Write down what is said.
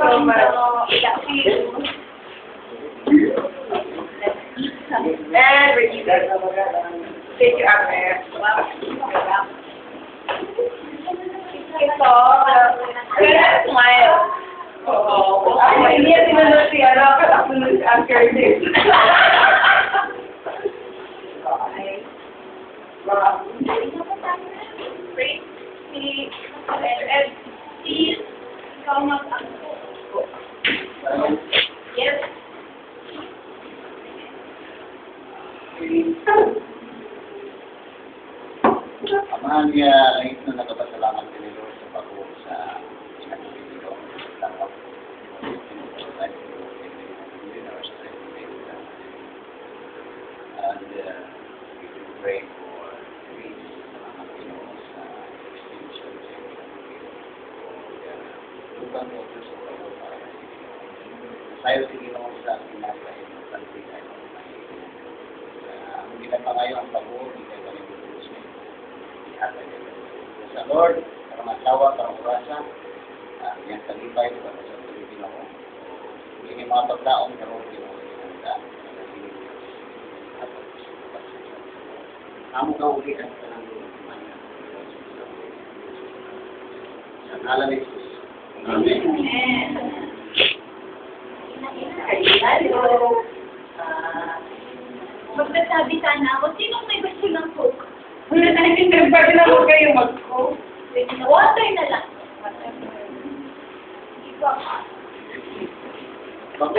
so much. And ready. Take your arm there. Ito, kaya smile. Oo. Ay, hindi yan sinunod si ano, katapunod si Anchor Dave. Okay. Great. Si, ikaw mag-ako. Yes. Amahan niya, langit na nakapasalamat din ni Lord sa pag-uwi sa pinag-ibig ko. Tapos, and we pray for peace sa mga Pinoy sa extinction sa lugan mo sa pag-uwi para sa tayo sige naman sa pinasa yung country tayo. Ang ginapangayo ang pag-uwi, hindi tayo sa Lord, para masawa, para urasa, yang talibay, para sa talibin ako. Hindi mga pagdaong na rin yung mga amo ka uli ang kanang sa ngalan ni Jesus. Amen. Hello. Magsasabi sana ako, sinong may gusto ng coke? Wala na nagsisimpa na huwag kayo mag-coke. Water na lang. Hindi ko ako.